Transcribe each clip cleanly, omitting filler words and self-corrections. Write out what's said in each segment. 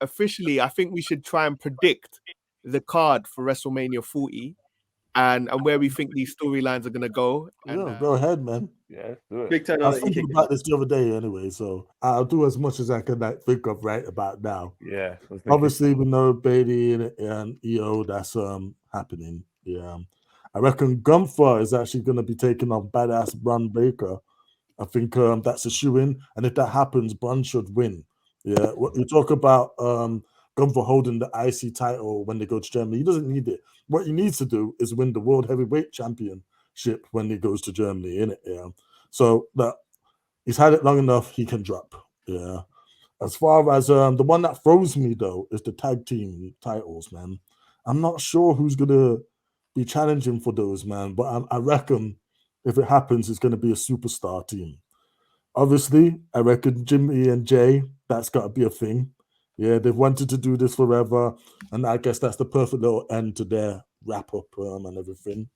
officially, I think we should try and predict the card for WrestleMania 40 and where we think these storylines are gonna go. And Yeah, go ahead, man. Yeah, let's do it. Big Tone, I I'll was let you thinking kick it about off. this the other day anyway, so I'll do as much as I can think of right about now. Yeah. I was thinking. Obviously, we know Bailey and EO, that's happening. Yeah. I reckon Gunther is actually going to be taking on Badass Bron Baker. I think that's a shoe-in, and if that happens, Bron should win. Yeah, what you talk about Gunther holding the IC title when they go to Germany, he doesn't need it. What he needs to do is win the World Heavyweight Championship when he goes to Germany, innit? Yeah. So that he's had it long enough, he can drop. Yeah. As far as the one that throws me though is the tag team titles, man. I'm not sure who's gonna be challenging for those, man. But I reckon if it happens, it's gonna be a superstar team. Obviously, I reckon Jimmy and Jay, that's got to be a thing. Yeah, they've wanted to do this forever, and I guess that's the perfect little end to their wrap up and everything.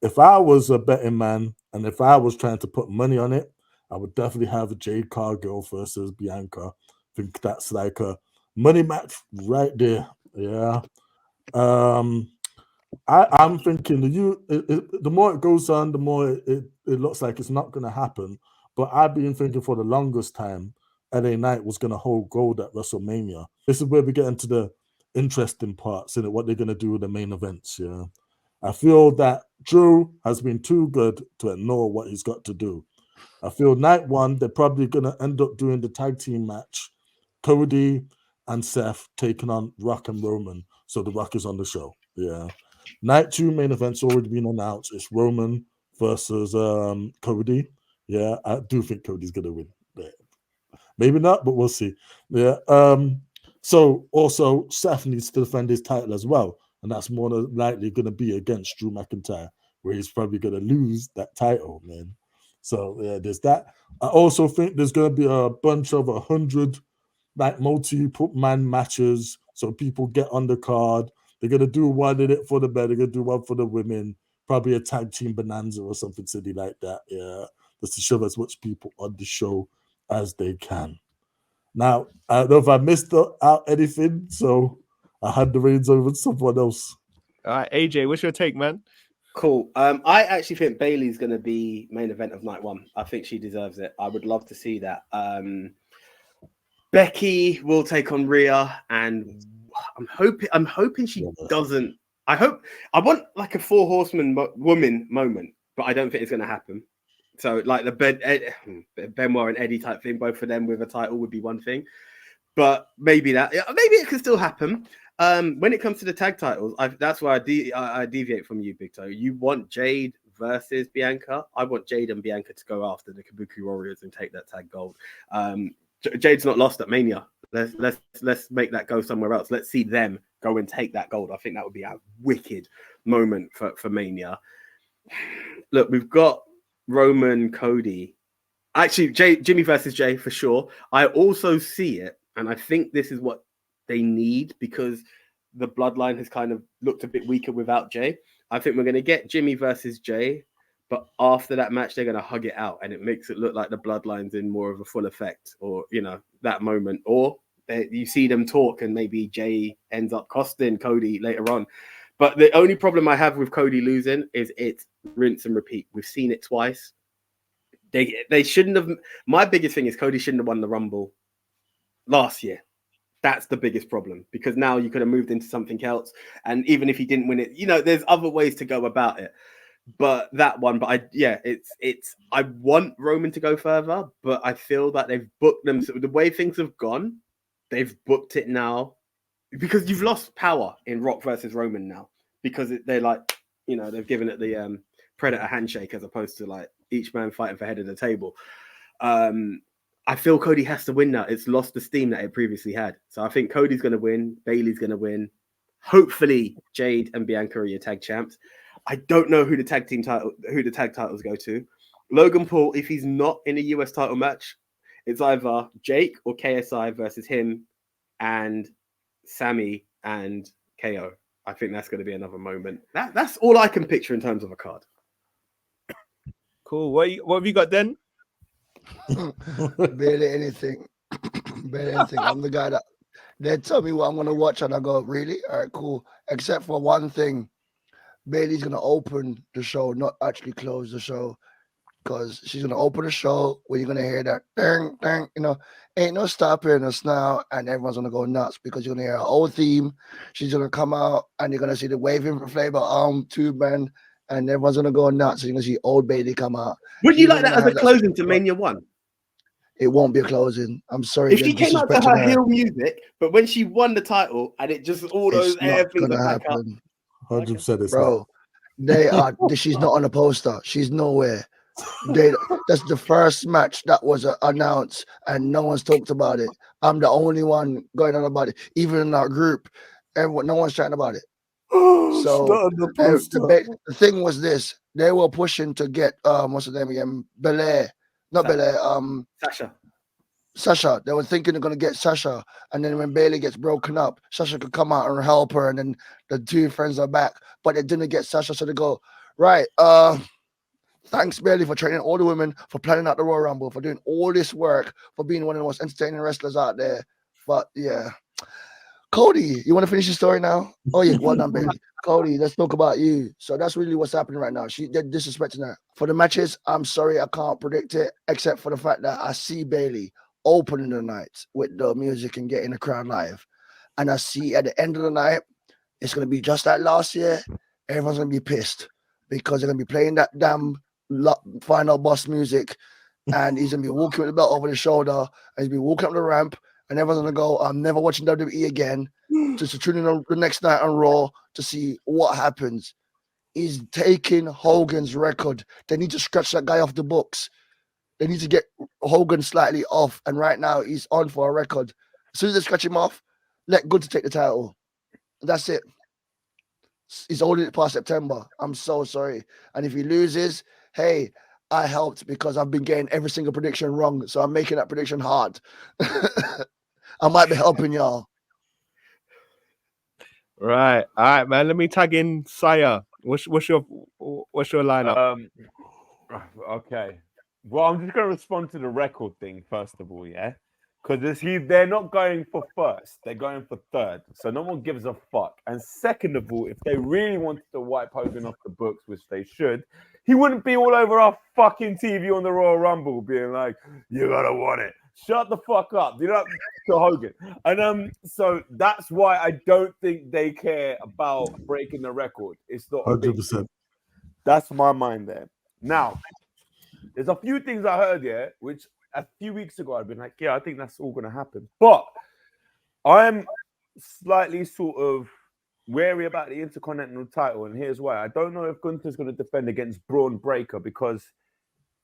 If I was a betting man and if I was trying to put money on it, I would definitely have Jade Cargill versus Bianca. I think that's like a money match right there. Yeah. Um, I'm thinking the more it goes on, the more it looks like it's not going to happen. But I've been thinking for the longest time, LA Knight was going to hold gold at WrestleMania. This is where we get into the interesting parts in it, what they're going to do with the main events. Yeah. I feel that Drew has been too good to ignore what he's got to do. I feel night one, they're probably going to end up doing the tag team match. Cody and Seth taking on Rock and Roman. So the Rock is on the show. Yeah. Night two main event's already been announced. It's Roman versus Cody. Yeah, I do think Cody's going to win. Yeah. Maybe not, but we'll see. Yeah. So also Seth needs to defend his title as well. And that's more than likely going to be against Drew McIntyre, where he's probably going to lose that title, man. So yeah, there's that. I also think there's going to be a bunch of 100 like multi-man matches, so people get on the card. They're going to do one in it for the men. They're going to do one for the women. Probably a tag team bonanza or something silly like that. Yeah, just to show as much people on the show as they can. Now, I don't know if I missed out anything, so I hand the reins over to someone else. all right, AJ, what's your take, man? Cool. I actually think Bailey's going to be main event of night one. I think she deserves it. I would love to see that. Becky will take on Rhea, and I'm hoping she doesn't. I want like a four horseman woman moment, but I don't think it's going to happen. So like the Benoit and Eddie type thing, both of them with a title would be one thing, but maybe it could still happen. When it comes to the tag titles, that's why I deviate from you, Big Toe. You want Jade versus Bianca. I want Jade and Bianca to go after the Kabuki Warriors and take that tag gold. Jade's not lost at Mania. Let's make that go somewhere else. Let's see them go and take that gold. I think that would be a wicked moment for Mania. Look, we've got Roman, Cody. Actually, Jimmy versus Jay for sure. I also see it, and I think this is what they need because the bloodline has kind of looked a bit weaker without Jay. I think we're going to get Jimmy versus Jay, but after that match, they're going to hug it out, and it makes it look like the bloodline's in more of a full effect, or that moment, or you see them talk, and maybe Jay ends up costing Cody later on. But the only problem I have with Cody losing is it's rinse and repeat. We've seen it twice. They shouldn't have. My biggest thing is Cody shouldn't have won the Rumble last year. That's the biggest problem because now you could have moved into something else. And even if he didn't win it, there's other ways to go about it. But that one, I want Roman to go further, but I feel that they've booked them. So the way things have gone, they've booked it now because you've lost power in Rock versus Roman now because they're like, they've given it the Predator handshake as opposed to like each man fighting for head of the table. I feel Cody has to win now. It's lost the steam that it previously had. So I think Cody's going to win. Bailey's going to win. Hopefully, Jade and Bianca are your tag champs. I don't know who the tag titles go to. Logan Paul, if he's not in a US title match, it's either Jake or KSI versus him and Sammy and KO. I think that's going to be another moment. That's all I can picture in terms of a card. Cool. What have you got then? Barely anything. Barely anything. I'm the guy that They tell me what I'm gonna watch, and I go, really? All right, cool. Except for one thing, Bailey's gonna open the show, not actually close the show, because she's gonna open the show where you're gonna hear that ding ding, ain't no stopping us now, and everyone's gonna go nuts because you're gonna hear her old theme. She's gonna come out, and you're gonna see the waving flavor tube band, and everyone's gonna go nuts. And you're gonna see old Bailey come out. Would you She's like gonna that as a have that closing to spot. Mania 1? It won't be a closing. I'm sorry, If they're she came out to disrespecting her her. heel music, but when she won the title and it just all those It's air not things gonna are back up. happen, 100% it's bro. They are. She's not on a poster. She's nowhere. That's the first match that was announced, and no one's talked about it. I'm the only one going on about it. Even in our group, everyone, no one's chatting about it. not. So Not on the poster. the thing was this: they were pushing to get what's her name again? Belair, not Sasha. Belair. Sasha. They were thinking they're gonna get Sasha, and then when Bailey gets broken up, Sasha could come out and help her, and then the two friends are back. But they didn't get Sasha, so they go right. Thanks, Bailey, for training all the women, for planning out the Royal Rumble, for doing all this work, for being one of the most entertaining wrestlers out there. But yeah, Cody, you want to finish your story now? Oh yeah, well done, Bailey. Cody, let's talk about you. So that's really what's happening right now. They're disrespecting her. For the matches, I'm sorry, I can't predict it, except for the fact that I see Bailey opening the night with the music and getting the crowd live. And I see at the end of the night, it's gonna be just like last year. Everyone's gonna be pissed because they're gonna be playing that damn final boss music, and he's gonna be walking with the belt over his shoulder, and he's gonna be walking up the ramp, and everyone's gonna go, I'm never watching WWE again. Just to tune in the next night on Raw to see what happens. He's taking Hogan's record. They need to scratch that guy off the books. They need to get Hogan slightly off, and right now he's on for a record. As soon as they scratch him off, let Good to take the title. That's it. He's holding it past September. I'm so sorry. And if he loses, hey, I helped because I've been getting every single prediction wrong. So I'm making that prediction hard. I might be helping y'all. Right. All right, man. Let me tag in Saya. What's your lineup? Okay. Well, I'm just going to respond to the record thing first of all, yeah, because they're not going for first; they're going for third. So no one gives a fuck. And second of all, if they really wanted to wipe Hogan off the books, which they should, he wouldn't be all over our fucking TV on the Royal Rumble, being like, "You gotta want it." Shut the fuck up. You know, to Hogan. And so that's why I don't think they care about breaking the record. It's not a big 100%. That's my mind there. Now, there's a few things I heard here, which a few weeks ago I'd been like, yeah, I think that's all going to happen. But I'm slightly sort of wary about the Intercontinental title, and here's why. I don't know if Gunther's going to defend against Braun Breaker because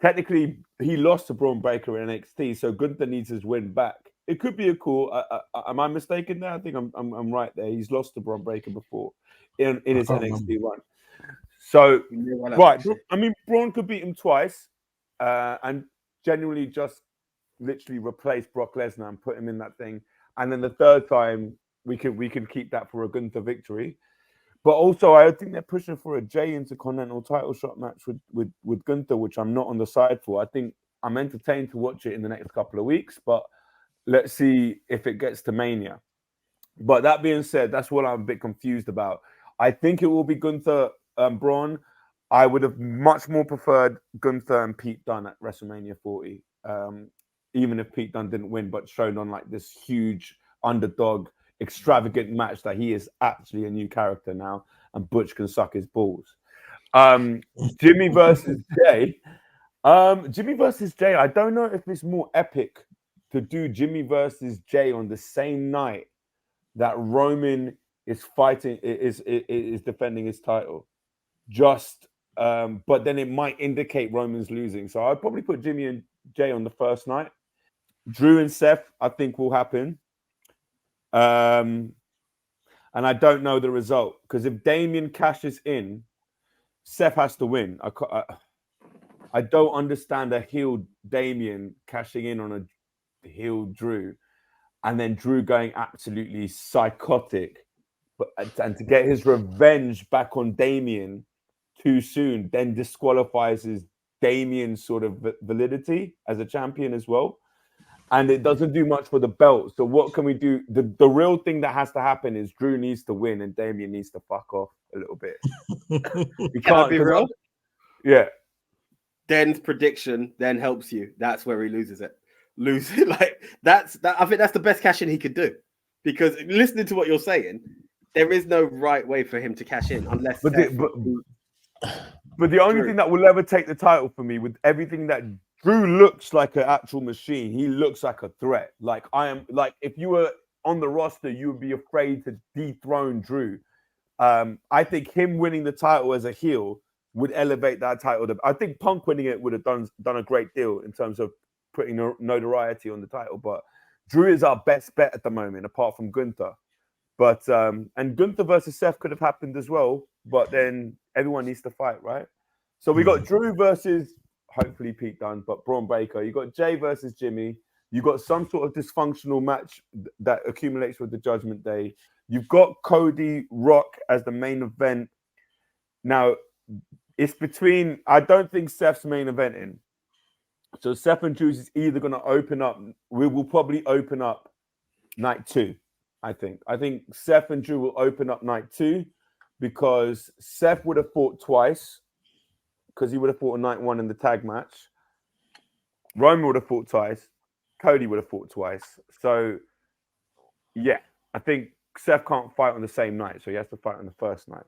technically he lost to Braun Breaker in NXT, so Gunther needs his win back. It could be a cool. Am I mistaken there? I think I'm right there. He's lost to Braun Breaker before in his NXT run. So, right, I mean, Braun could beat him twice and genuinely just literally replace Brock Lesnar and put him in that thing. And then the third time, we can keep that for a Gunther victory. But also, I think they're pushing for a Jey Intercontinental title shot match with Gunther, which I'm not on the side for. I think I'm entertained to watch it in the next couple of weeks, but let's see if it gets to Mania. But that being said, that's what I'm a bit confused about. I think it will be Gunther Braun. I would have much more preferred Gunther and Pete Dunne at WrestleMania 40, even if Pete Dunne didn't win, but shown on like this huge underdog, extravagant match that he is actually a new character now, and Butch can suck his balls. Jimmy versus Jay. Jimmy versus Jay. I don't know if it's more epic to do Jimmy versus Jay on the same night that Roman is fighting, is defending his title. But then it might indicate Roman's losing. So I'd probably put Jimmy and Jay on the first night. Drew and Seth, I think, will happen. And I don't know the result because if Damien cashes in, Seth has to win. I don't understand a heel Damien cashing in on a heel Drew, and then Drew going absolutely psychotic, and to get his revenge back on Damien too soon, then disqualifies his Damien's sort of validity as a champion as well. and it doesn't do much for the belt. So what can we do? The real thing that has to happen is Drew needs to win and Damian needs to fuck off a little bit. You Can I can't be real? Yeah. Den's prediction then helps you. That's where he loses it. Like that. I think that's the best cash in he could do, because listening to what you're saying, there is no right way for him to cash in unless. But the only thing that will ever take the title for me, with everything that Drew looks like an actual machine. He looks like a threat. Like I am. Like if you were on the roster, you would be afraid to dethrone Drew. I think him winning the title as a heel would elevate that title. I think Punk winning it would have done a great deal in terms of putting notoriety on the title. But Drew is our best bet at the moment, apart from Gunther. But and Gunther versus Seth could have happened as well. But then everyone needs to fight, right? So we got Drew versus hopefully Pete Dunne, but Braun Breaker. You got Jay versus Jimmy. You got some sort of dysfunctional match that accumulates with the Judgment Day. You've got Cody Rock as the main event. Now, it's between, I don't think Seth's main eventing. So Seth and Drew's is either going to open up. We will probably open up night 2, I think. I think Seth and Drew will open up night 2 because Seth would have fought twice because he would have fought on night 1 in the tag match. Roman would have fought twice. Cody would have fought twice. So, yeah, I think Seth can't fight on the same night, so he has to fight on the first night.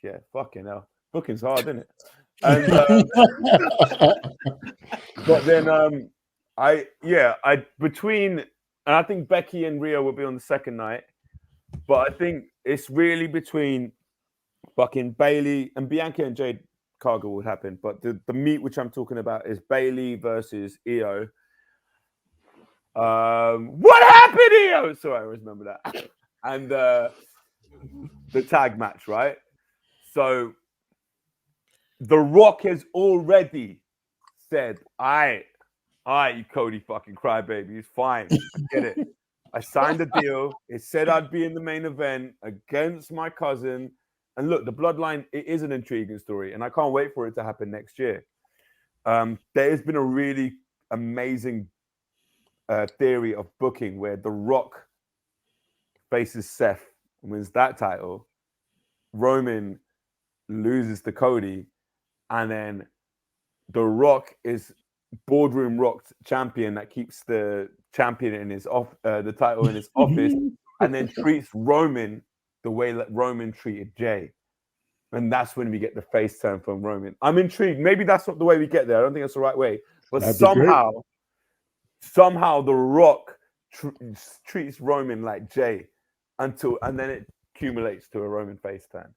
Yeah, fucking hell. Booking's hard, isn't it? And but then I think Becky and Rhea will be on the second night. But I think it's really between fucking Bailey and Bianca and Jade Cargill would happen. But the meet which I'm talking about is Bailey versus Io. What happened, Io? Sorry, I always remember that. And the tag match, right? So The Rock has already said, all right, you Cody fucking crybaby, it's fine. I get it. I signed a deal. It said I'd be in the main event against my cousin. And look, the Bloodline, it is an intriguing story, and I can't wait for it to happen next year. There has been a really amazing theory of booking where The Rock faces Seth and wins that title. Roman loses to Cody, and then The Rock is boardroom rocked champion that keeps the champion in his the title in his office, and then treats Roman the way that Roman treated Jay. And that's when we get the face turn from Roman. I'm intrigued. Maybe that's not the way we get there. I don't think that's the right way. But somehow The Rock treats Roman like Jay and then it accumulates to a Roman face turn.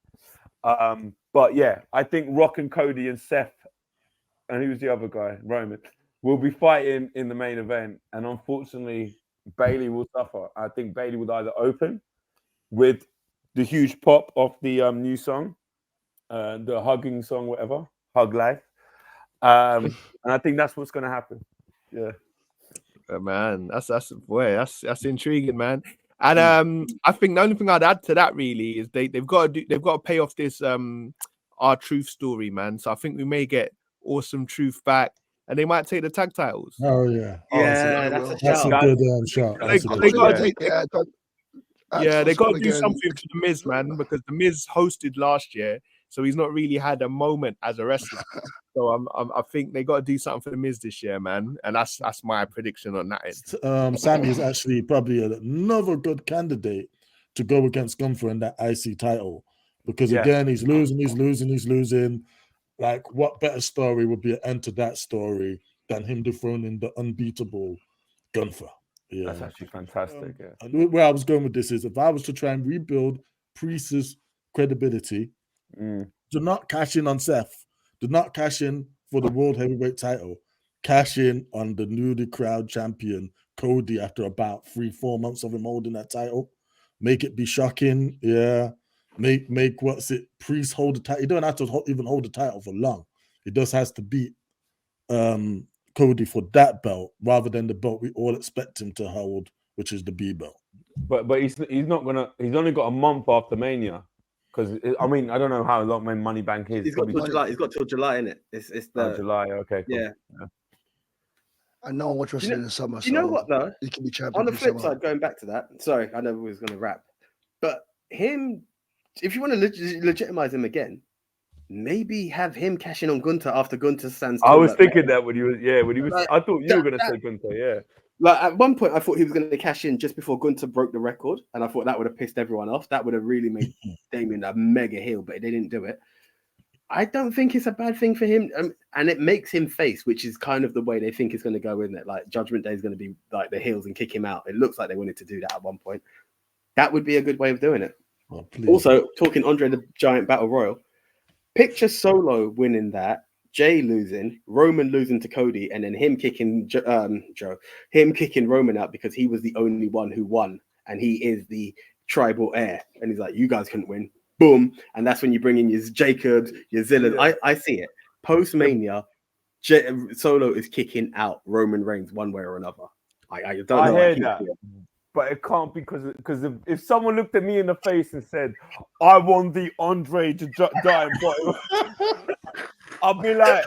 But yeah, I think Rock and Cody and Seth, and who's the other guy? Roman, will be fighting in the main event. And unfortunately, Bailey will suffer. I think Bailey would either open with the huge pop of the new song, the hugging song, whatever, Hug Life. And I think that's what's going to happen. Yeah. Man, that's intriguing, man. And I think the only thing I'd add to that really is they've got to pay off this R-Truth story, man. So I think we may get Awesome Truth back, and they might take the tag titles. Oh yeah, that's a good shot. They got to they got to do again. something for the Miz, man, because the Miz hosted last year, so he's not really had a moment as a wrestler. So I think they got to do something for the Miz this year, man, and that's my prediction on that end. Sammy is actually probably another good candidate to go against Gunther in that IC title, because again he's losing. Like, what better story would be an end to that story than him dethroning the unbeatable Gunther? Yeah, that's actually fantastic. And where I was going with this is, if I was to try and rebuild Priest's credibility, do not cash in on Seth. Do not cash in for the World Heavyweight title. Cash in on the newly crowned champion, Cody, after about 3-4 months of him holding that title. Make it be shocking. Yeah. Make Priest hold the title. He don't have to even hold the title for long. He just has to beat Cody for that belt rather than the belt we all expect him to hold, which is the B belt. But he's not gonna. He's only got a month after Mania, because I mean I don't know how long Money Bank is. He's got till July. He's got till July, innit? It's the July. Okay. Cool. Yeah. I know what wrestling in the summer. You know what though? He can be champion On the in flip summer. side, going back to that. Sorry, I know we was going to wrap, but him, if you want to legitimize him again, maybe have him cash in on Gunter after Gunter stands. I was thinking that when he was, Like, I thought you were going to say Gunter, yeah. Like at one point, I thought he was going to cash in just before Gunter broke the record, and I thought that would have pissed everyone off. That would have really made Damien a mega heel, but they didn't do it. I don't think it's a bad thing for him, and it makes him face, which is kind of the way they think it's going to go, isn't it? Like Judgment Day is going to be like the heels and kick him out. It looks like they wanted to do that at one point. That would be a good way of doing it. Oh, also, talking Andre the Giant Battle Royal, picture Solo winning that, Jay losing, Roman losing to Cody, and then him kicking kicking Roman out because he was the only one who won, and he is the tribal heir. And he's like, you guys couldn't win. Boom. And that's when you bring in your Jacobs, your Zillas. Yeah. I see it. Post-Mania, Solo is kicking out Roman Reigns one way or another. I don't know. I heard that. But it can't be because if someone looked at me in the face and said, I want the Andre to Giant Battle, I'll be like,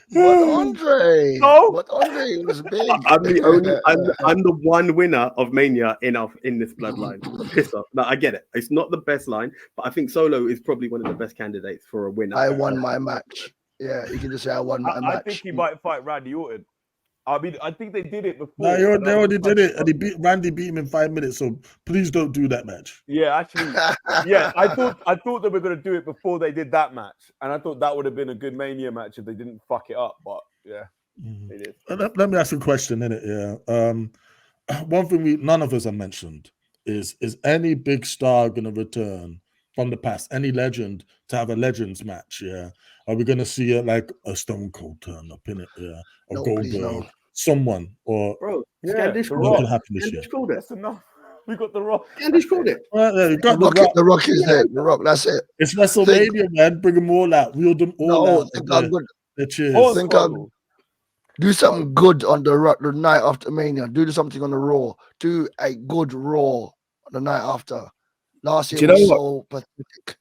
But Andre, No. but Andre was big. I'm the one winner of Mania in this bloodline. Piss off. No, I get it. It's not the best line, but I think Solo is probably one of the best candidates for a winner. I won my match. Yeah, you can just say I won my match. I think he might fight Randy Orton. I mean, I think they did it before. No, they already did it, and Randy beat him in 5 minutes. So please don't do that match. Yeah, actually, yeah. I thought they were going to do it before they did that match, and I thought that would have been a good Mania match if they didn't fuck it up. But yeah, they did. Let me ask you a question, innit? Yeah. One thing none of us have mentioned is any big star going to return from the past? Any legend to have a legends match? Yeah. Are we going to see it like a Stone Cold turn up in it? Yeah. Or No, Goldberg. please, no. Someone or Bro, Yeah, Scandish The what Rock. can happen this year? Scandish called it. That's enough. We got the Rock. Scandish called it. Well, you got The the Rock. The Rock is there. The Rock, that's it. It's WrestleMania, man. Bring them all out. Wheel them all No, out. think I'm good. The cheers. Horse Think Struggle. Do something good on the Rock the night after Mania. Do something on the Raw. Do a good Raw the night after. Last year Do you was know so pathetic.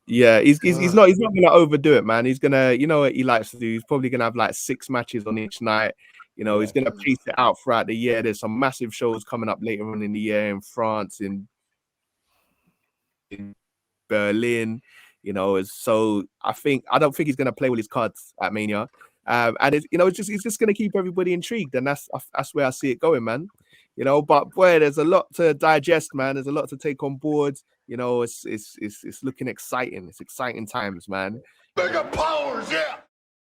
Yeah, he's not gonna overdo it, man. He's gonna, you know what he likes to do. He's probably gonna have like 6 matches on each night. You know, he's gonna piece it out throughout the year. There's some massive shows coming up later on in the year in France, in Berlin. You know, so I don't think he's gonna play with his cards at Mania. And he's just gonna keep everybody intrigued, and that's where I see it going, man. You know, but boy, there's a lot to digest, man. There's a lot to take on board. You know, it's looking exciting. It's exciting times, man. Mega powers, yeah.